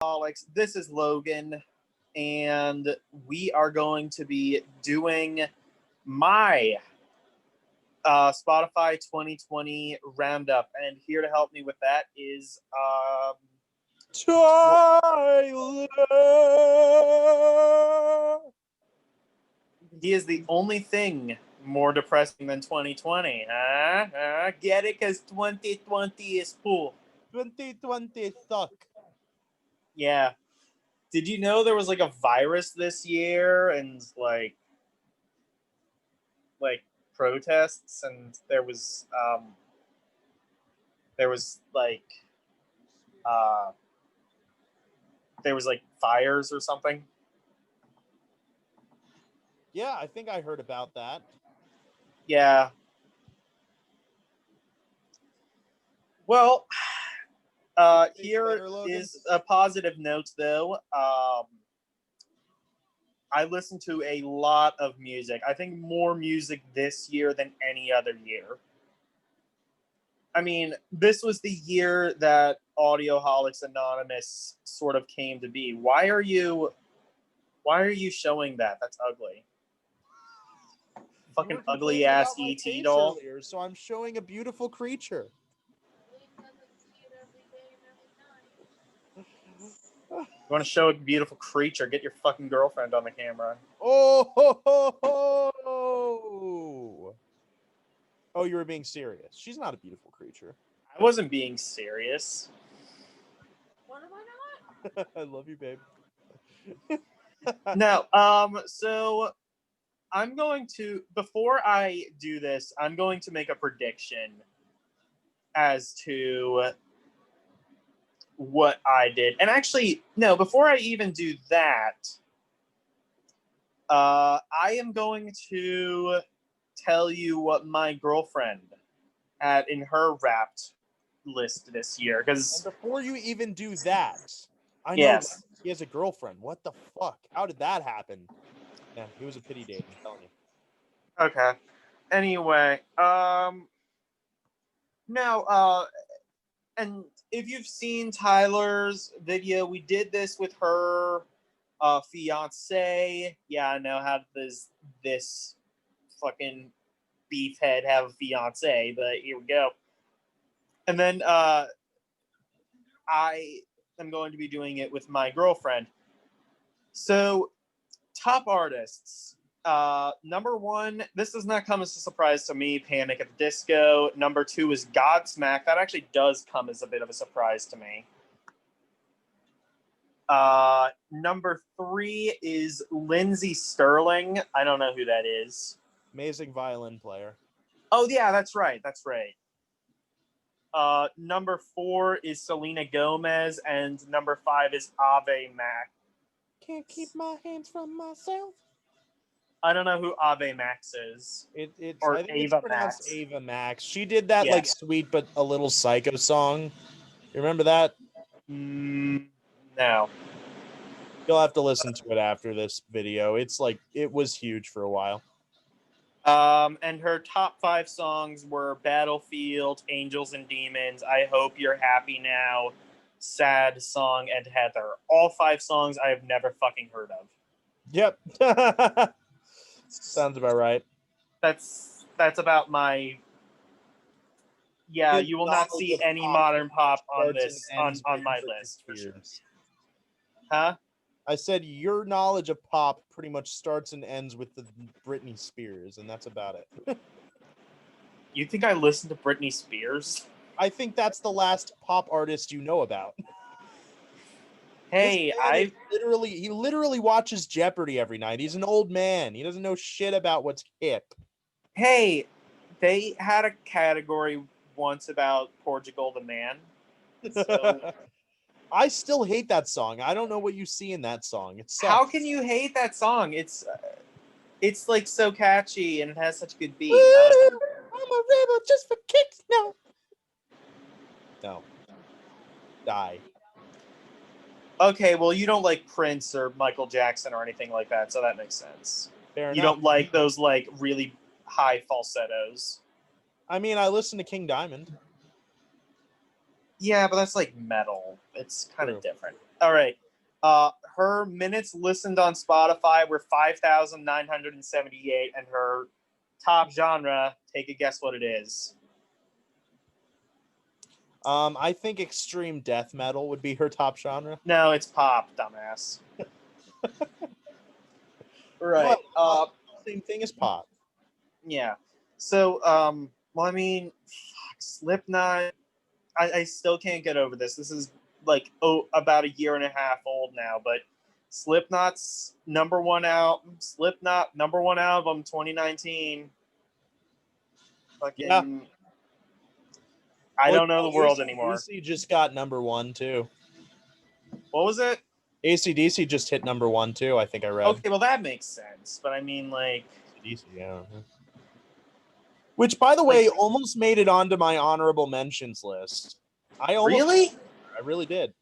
Alex. This is Logan, and we are going to be doing my Spotify 2020 roundup. And here to help me with that is Tyler. he is the only thing more depressing than 2020. Get it? Because 2020 is cool. 2020 suck. Yeah. Did you know there was like a virus this year and like protests, and there was like uh there was like fires or something? Yeah, I think I heard about that. Yeah. Well, here Better, Logan? is a positive note though. I listened to a lot of music. I think more music this year than any other year. I mean, this was the year that Audioholics Anonymous sort of came to be. Why are you showing that? That's ugly. Fucking ugly ass ET doll. Earlier, so I'm showing a beautiful creature. You want to show a beautiful creature? Get your fucking girlfriend on the camera. Oh, ho, ho, ho. Oh, you were being serious. She's not a beautiful creature. I wasn't being serious. What am I not? I love you, babe. No, so I'm going to, before I do this, I'm going to make a prediction as to what I did. And actually, no, before I even do that, I am going to tell you what my girlfriend had in her Wrapped list this year. Because before you even do that, I know yes, he has a girlfriend. What the fuck? How did that happen? Yeah, it was a pity date. I'm telling you. okay. Anyway, now, and if you've seen Tyler's video, we did this with her fiance. Yeah, I know how does this fucking beefhead have a fiance, but here we go. And then I am going to be doing it with my girlfriend. So, top artists. Number one, this does not come as a surprise to me, Panic at the Disco. Number two is Godsmack. That actually does come as a bit of a surprise to me. Number three is Lindsey Sterling. I don't know who that is. Amazing violin player. Oh, yeah, that's right. That's right. Number four is Selena Gomez, and number five is Ave Max. Can't keep my hands from myself. I don't know who Ave Max is. It's Or I think Ava it's pronounced Max. Ava Max. She did that Yeah. like sweet but a little psycho song. You remember that? No. You'll have to listen to it after this video. It's like it was huge for a while. And her top five songs were Battlefield, Angels and Demons, I Hope You're Happy Now, Sad Song, and Heather. All five songs I have never fucking heard of. Yep. Sounds about right. That's about my... Yeah, you will not see any modern pop on this, on my list, for sure. Huh? I said your knowledge of pop pretty much starts and ends with the Britney Spears, and that's about it. You think I listen to Britney Spears? I think that's the last pop artist you know about. Hey, he literally watches Jeopardy every night. He's an old man. He doesn't know shit about what's hip. Hey, they had a category once about Portugal the Man. So... I still hate that song. I don't know what you see in that song. It sucks. How can you hate that song? It's like so catchy and it has such a good beat. Woo! I'm a rebel just for kicks. No. Die. Okay, well, you don't like Prince or Michael Jackson or anything like that, so that makes sense. Fair you enough. Don't like those like really high falsettos. I mean, I listen to King Diamond. Yeah, but that's like metal. It's kind of different. All right. Her minutes listened on Spotify were 5,978, and her top genre, take a guess what it is. I think extreme death metal would be her top genre. No, it's pop, dumbass. Right. Same thing as pop. Yeah. So, well, I mean, fuck, Slipknot. I still can't get over this. This is like about a year and a half old now, but Slipknot's number one album, 2019. Fucking, Yeah. I don't know the world anymore. AC/DC just got number 1 too. What was it? AC/DC just hit number 1 too. I think I read. Okay, well that makes sense, but I mean, like, AC/DC, yeah. Which, by the way, almost made it onto my honorable mentions list. Really? I really did.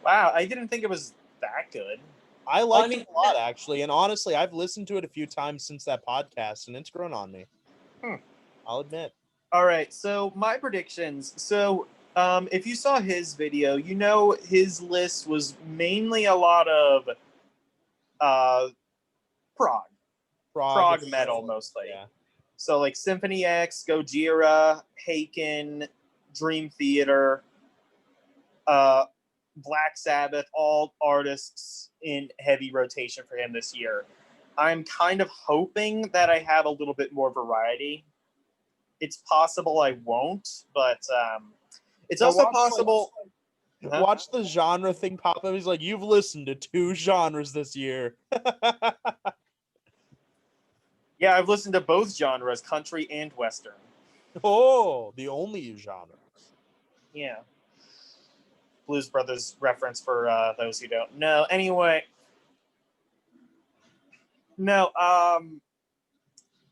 Wow, I didn't think it was that good. I liked it a lot, actually, and honestly, I've listened to it a few times since that podcast, and it's grown on me. I'll admit. All right, so my predictions. So, if you saw his video, you know his list was mainly a lot of prog metal mostly. Yeah. So like Symphony X, Gojira, Haken, Dream Theater, Black Sabbath, all artists in heavy rotation for him this year. I'm kind of hoping that I have a little bit more variety. It's possible I won't, but it's also possible. Watch the genre thing pop up. He's like, "You've listened to 2 genres this year." Yeah, I've listened to both genres, country and western. Oh, the only genre. Yeah. Blues Brothers reference for those who don't know. Anyway. No,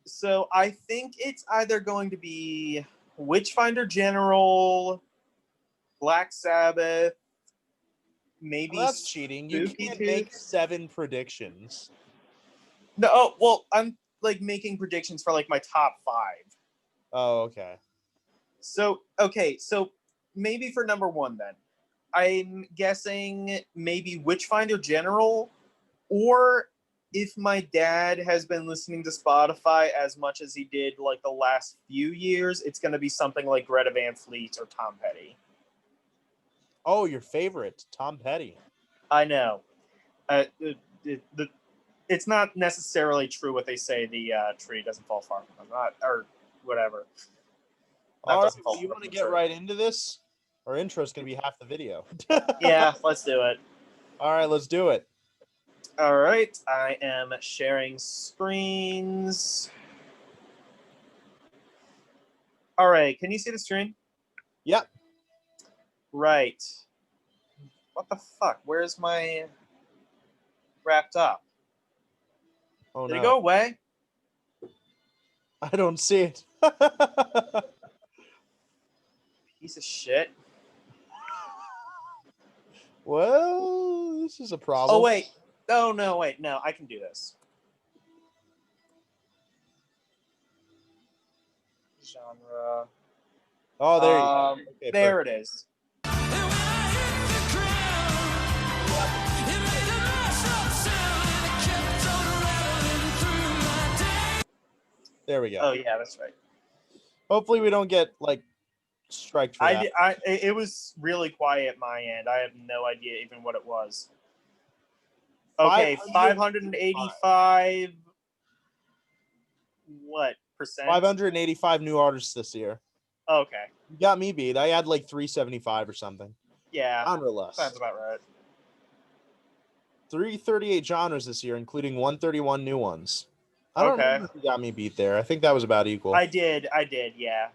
so I think it's either going to be Witchfinder General, Black Sabbath, maybe. Well, that's cheating. You can't make 7 predictions. No, well, I'm like making predictions for like my top 5. Oh, okay. So maybe for number 1 then. I'm guessing maybe Witchfinder General, or if my dad has been listening to Spotify as much as he did like the last few years, it's going to be something like Greta Van Fleet or Tom Petty. Oh, your favorite, Tom Petty. I know. It's not necessarily true what they say. The tree doesn't fall far from them, or whatever. All right, you want to get right into this? Our intro is going to be half the video. Yeah, let's do it. All right, let's do it. All right, I am sharing screens. All right, can you see the screen? Yep. Right. What the fuck? Where's my wrapped up? Oh, Did it go away? I don't see it. Piece of shit. Well, this is a problem. Oh, wait. Oh, no, wait. No, I can do this. Genre. Oh, there you go. Okay, there it is. There we go. Oh, yeah, that's right. Hopefully we don't get, like, striked for that. It was really quiet my end. I have no idea even what it was. Okay, 585. What percent? 585 new artists this year. Okay. You got me beat. I had like 375 or something. Yeah. Genre less. Sounds about right. 338 genres this year, including 131 new ones. I don't know if you got me beat there. I think that was about equal. I did, yeah.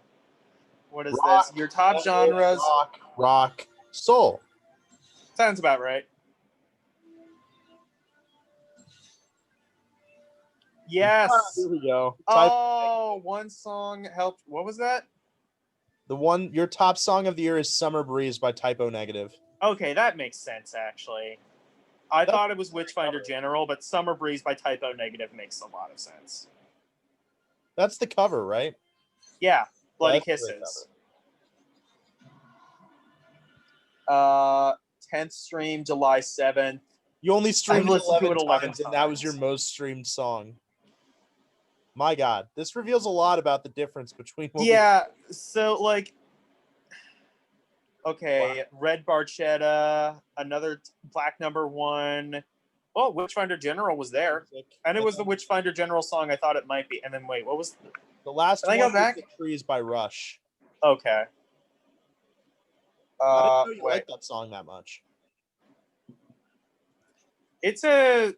What is this? Your top genres? Rock, soul. Sounds about right. Yes. Here we go. One song helped. What was that? Your top song of the year is Summer Breeze by Typo Negative. Okay, that makes sense, actually. I thought it was Witchfinder General, but Summer Breeze by Typo Negative makes a lot of sense. That's the cover, right? Yeah, Bloody Kisses. 10th stream, July 7th. You only streamed it listened to 11 it 11 times, and that was your times. most streamed song. My God, this reveals a lot about the difference between what Yeah, so like, okay, Red Barchetta, another Black Number One. Well, Witchfinder General was there, and it was the Witchfinder General song I thought it might be. And then wait, what was the last Can I one? go back? Was The Trees by Rush. Okay. I didn't know you Wait. liked that song that much. It's a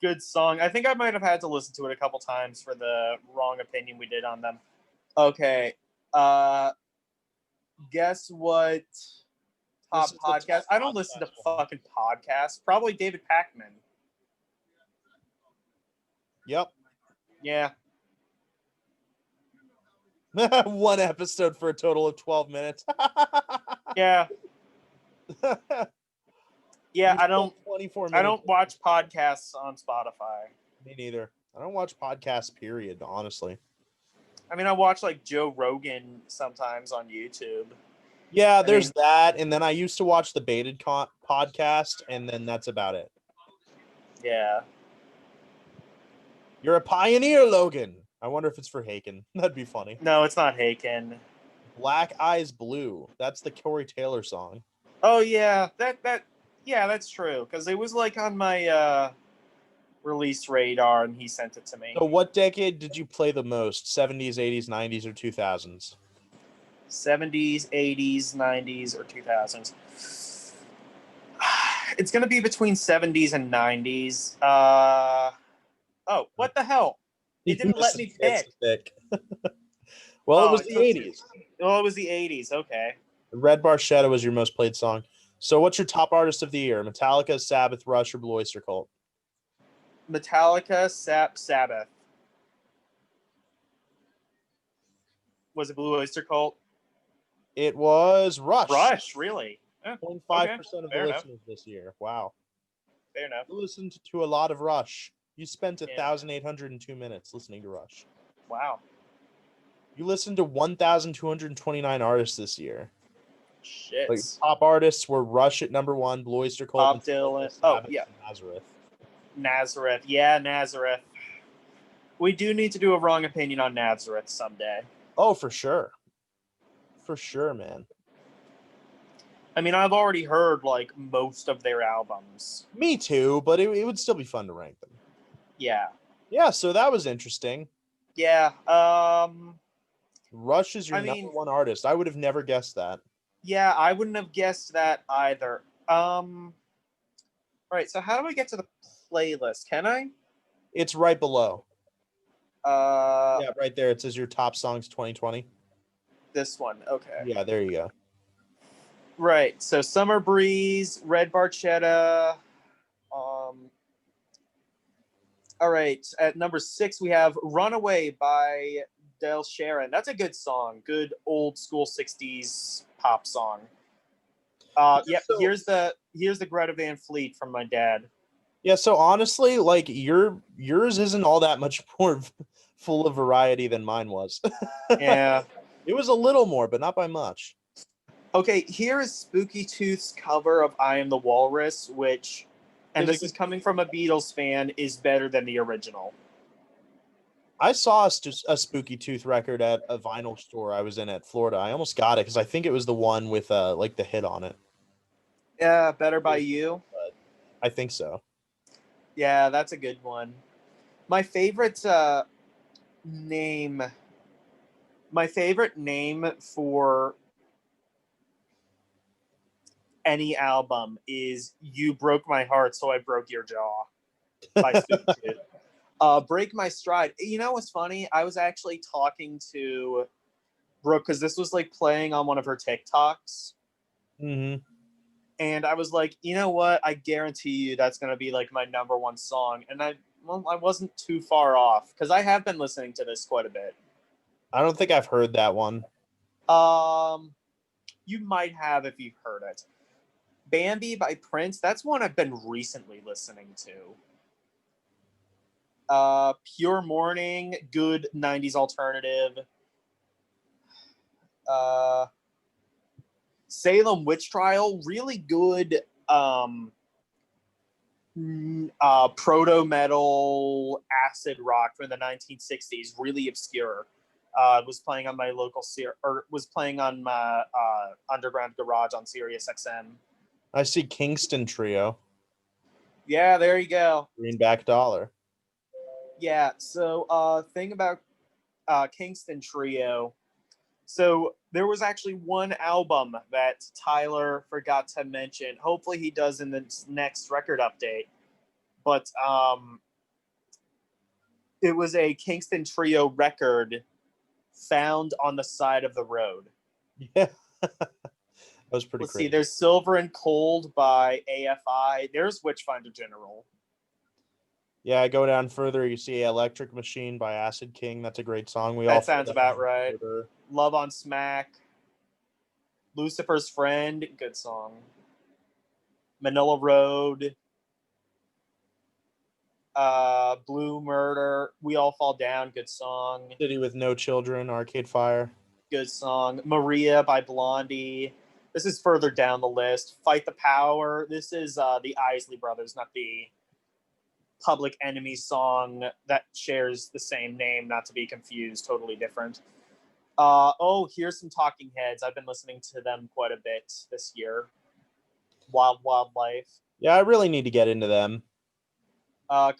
good song. I think I might have had to listen to it a couple times for the wrong opinion we did on them. Okay. Guess what? Top This is the podcast. top I don't listen to podcast one. fucking podcasts. Probably David Packman. Yep. Yeah. One episode for a total of 12 minutes. Yeah. Yeah, You I don't 24 minutes. I don't watch podcasts on Spotify. Me neither. I don't watch podcasts, period, honestly. I mean, I watch like Joe Rogan sometimes on YouTube. Yeah, there's that. And then I used to watch the Baited podcast, and then that's about it. Yeah. You're a pioneer, Logan. I wonder if it's for Haken. That'd be funny. No, it's not Haken. Black Eyes Blue. That's the Corey Taylor song. Oh yeah, yeah, that's true. Because it was like on my release radar, and he sent it to me. So, what decade did you play the most? 70s, 80s, 90s, or 2000s? 70s, 80s, 90s, or 2000s. It's gonna be between 70s and 90s. Oh, what the hell? It didn't let me pick. Well, it was the 80s. Oh, it was the 80s. Okay. Red Barchetta was your most played song. So, what's your top artist of the year? Metallica, Sabbath, Rush, or Blue Oyster Cult? Metallica, Sabbath. Was it Blue Oyster Cult? It was Rush. Rush, really? 0.5% Okay. of the Fair enough. listeners this year. Wow. Fair enough. You listened to a lot of Rush. You spent 1,802 minutes listening to Rush. Wow. You listened to 1,229 artists this year. Shit. Like, top artists were Rush at number 1, Blue Oyster Cult, Bob Dylan. Sabbath, Yeah. and Nazareth. Nazareth. Yeah, Nazareth. We do need to do a wrong opinion on Nazareth someday. Oh, for sure. For sure, man. I mean, I've already heard like most of their albums. Me too, but it would still be fun to rank them. Yeah. Yeah, so that was interesting. Yeah. Rush is your number one artist. I would have never guessed that. Yeah, I wouldn't have guessed that either. All right, so how do I get to the playlist? Can I? It's right below. Yeah, right there. It says your top songs 2020. This one. Okay. Yeah, there you go. Right. So Summer Breeze, Red Barchetta. All right. At number 6, we have Runaway by Del Sharon. That's a good song. Good old school 60s pop song. Yep. So, here's the Greta Van Fleet from my dad. Yeah. So honestly, like yours isn't all that much more full of variety than mine was. Yeah. It was a little more, but not by much. Okay. Here is Spooky Tooth's cover of "I Am the Walrus," which, and this is coming from a Beatles fan, is better than the original. I saw a Spooky Tooth record at a vinyl store I was in at Florida. I almost got it because I think it was the one with like the hit on it. Yeah, Better by You. I think so. Yeah, that's a good one. My favorite name for any album is "You Broke My Heart, So I Broke Your Jaw" by Spooky Tooth. Break My Stride. You know what's funny? I was actually talking to Brooke because this was like playing on one of her TikToks. Mm-hmm. And I was like, you know what? I guarantee you that's going to be like my number one song. And I wasn't too far off because I have been listening to this quite a bit. I don't think I've heard that one. You might have if you've heard it. Bambi by Prince. That's one I've been recently listening to. Pure Morning, good 90s alternative. Salem Witch Trial, really good proto metal acid rock from the 1960s, really obscure. Was playing on my local was playing on my underground garage on Sirius XM. I see Kingston Trio. Yeah, there you go. Greenback Dollar. Yeah, so thing about Kingston Trio. So there was actually one album that Tyler forgot to mention. Hopefully he does in the next record update. But it was a Kingston Trio record found on the side of the road. Yeah. That was pretty Let's crazy. see, there's Silver and Cold by AFI. There's Witchfinder General. Yeah, go down further. You see Electric Machine by Acid King. That's a great song. That sounds about right. Love on Smack. Lucifer's Friend, good song. Manila Road. Blue Murder. We All Fall Down, good song. City with No Children, Arcade Fire. Good song. Maria by Blondie. This is further down the list. Fight the Power. This is the Isley Brothers, not the Public Enemy song that shares the same name, not to be confused, totally different. Here's some Talking Heads. I've been listening to them quite a bit this year. Wildlife. Yeah, I really need to get into them.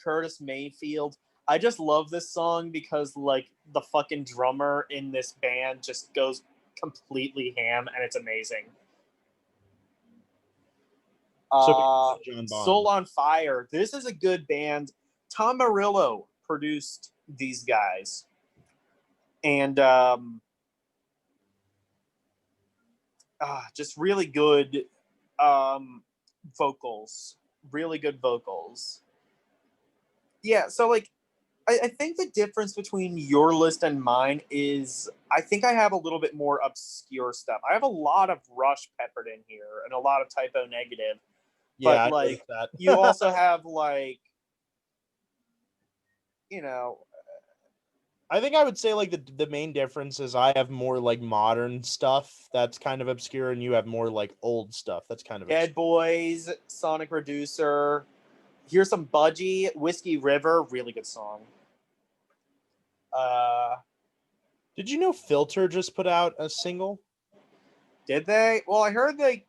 Curtis Mayfield. I just love this song because like the fucking drummer in this band just goes completely ham and it's amazing. So John Bond. Soul on Fire. This is a good band. Tom Morello produced these guys. And just really good vocals. Really good vocals. Yeah, so like I think the difference between your list and mine is I think I have a little bit more obscure stuff. I have a lot of Rush peppered in here and a lot of Typo Negative. Yeah, but like that. you also have like, you know, I think I would say like the main difference is I have more like modern stuff that's kind of obscure, and you have more like old stuff that's kind of Dead obscure. Boys, Sonic Reducer. Here's some Budgie, Whiskey River, really good song. Did you know Filter just put out a single? Did they? Well, I heard they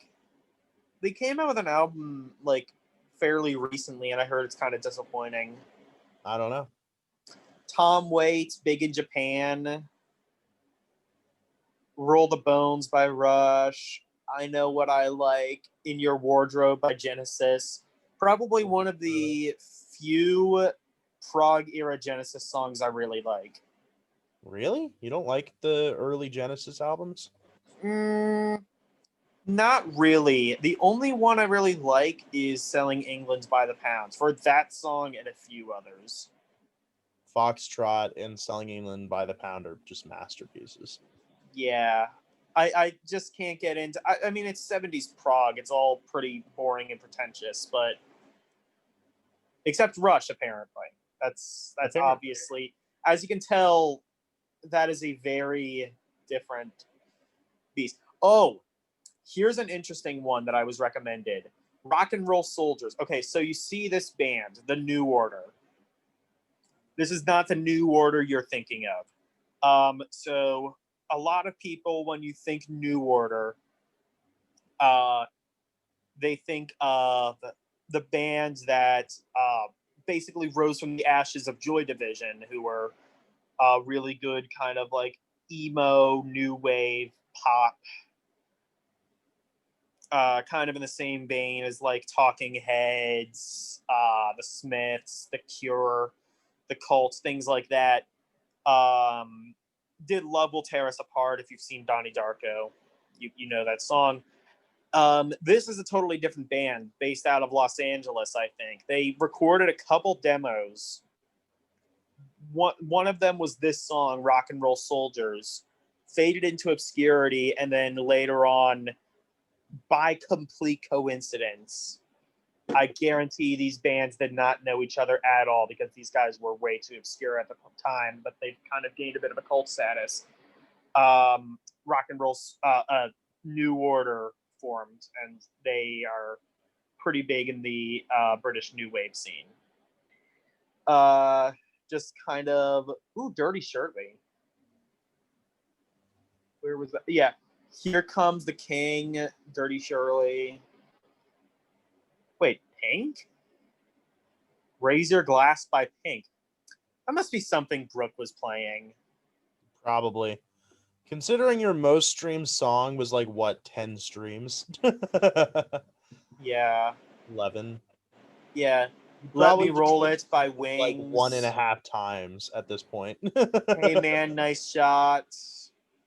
came out with an album like fairly recently, and I heard it's kind of disappointing. I don't know. Tom Waits, Big in Japan. Roll the Bones by Rush. I Know What I Like. In Your Wardrobe by Genesis. Probably one of the few prog era Genesis songs I really like. Really? You don't like the early Genesis albums? Not really. The only one I really like is Selling England by the Pounds. For that song and a few others. Foxtrot and Selling England by the Pound are just masterpieces. Yeah. I just can't get into... I mean, it's 70s prog. It's all pretty boring and pretentious, but... Except Rush, apparently. That's obviously... As you can tell, that is a very different beast. Oh, here's an interesting one that I was recommended. Rock and Roll Soldiers. Okay, so you see this band, The New Order. This is not the New Order you're thinking of. So a lot of people, when you think New Order, they think of the bands that basically rose from the ashes of Joy Division, who were really good kind of like emo, new wave, pop, kind of in the same vein as like Talking Heads, the Smiths, The Cure, The Cult, things like that. Did Love Will Tear Us Apart. If you've seen Donnie Darko, you know that song. This is a totally different band based out of Los Angeles, I think. They recorded a couple demos. One of them was this song, Rock and Roll Soldiers, faded into obscurity, and then later on, by complete coincidence, I guarantee these bands did not know each other at all because these guys were way too obscure at the time, but they've kind of gained a bit of a cult status. Rock and Roll, New Order formed, and they are pretty big in the British new wave scene. Just kind of Dirty Shirley. Where was that? Yeah, Here Comes the King, Dirty Shirley. Wait, Pink? Raise Your Glass by Pink. That must be something Brooke was playing. Probably. Considering your most streamed song was like what, 10 streams? Yeah. 11. Yeah. You Let probably Me Roll streamed It by like Wings. 1.5 times at this point. Hey Man, Nice Shot.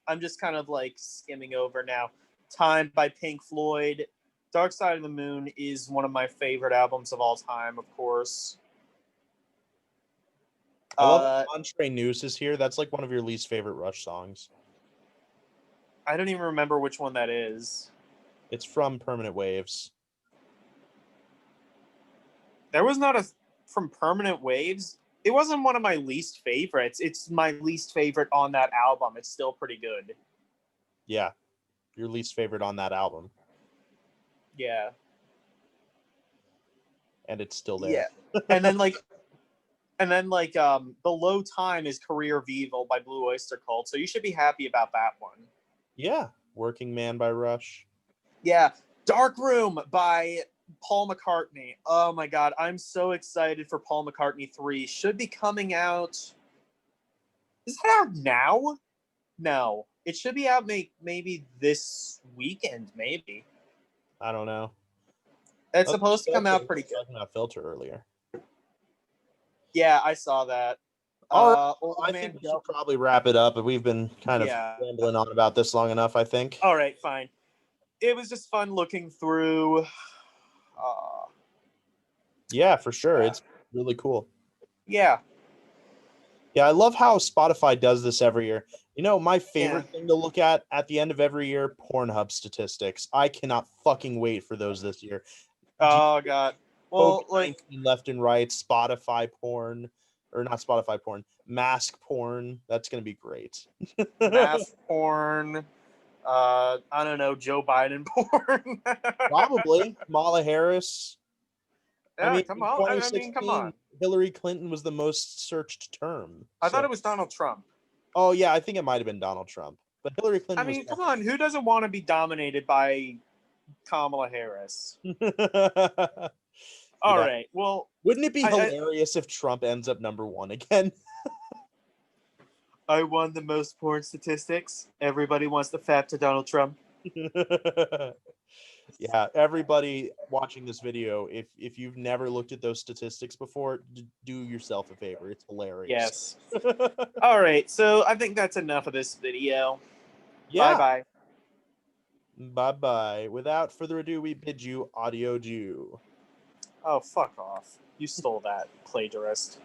I'm just kind of like skimming over now. Time by Pink Floyd. Dark Side of the Moon is one of my favorite albums of all time, of course. I love that Entre Nous is here. That's like one of your least favorite Rush songs. I don't even remember which one that is. It's from Permanent Waves. There was not a from Permanent Waves. It wasn't one of my least favorites. It's my least favorite on that album. It's still pretty good. Yeah. Your least favorite on that album. Yeah. And it's still there. Yeah. And then the Low Time is Career of Evil by Blue Oyster Cult. So you should be happy about that one. Yeah. Working Man by Rush. Yeah. Dark Room by Paul McCartney. Oh my god, I'm so excited for Paul McCartney 3. Should be coming out. Is that out now? No. It should be out maybe this weekend, maybe. I don't know. It's supposed to come out pretty good. Talking about Filter earlier. Yeah, I saw that. All right. I think we should probably wrap it up, but we've been kind of rambling on about this long enough, I think. All right, fine. It was just fun looking through. Yeah, for sure. It's really cool. Yeah. Yeah, I love how Spotify does this every year. You know, my favorite thing to look at the end of every year, Pornhub statistics. I cannot fucking wait for those this year. Oh, God. Well, like left and right, Spotify porn, or not Spotify porn, mask porn. That's going to be great. mask porn. I don't know, Joe Biden porn. Probably. Kamala Harris. Yeah, I mean, come on. Come on. Hillary Clinton was the most searched term. I thought it was Donald Trump. Oh, yeah, I think it might have been Donald Trump. But Hillary Clinton was come on. Who doesn't want to be dominated by Kamala Harris? All right. Well, wouldn't it be hilarious if Trump ends up number one again? I won the most porn statistics. Everybody wants to fap to Donald Trump. Yeah, everybody watching this video, if you've never looked at those statistics before, do yourself a favor. It's hilarious. Yes. All right, so I think that's enough of this video. Yeah. Bye-bye. Bye-bye. Without further ado, we bid you audio Jew. Oh, fuck off. You stole that, plagiarist.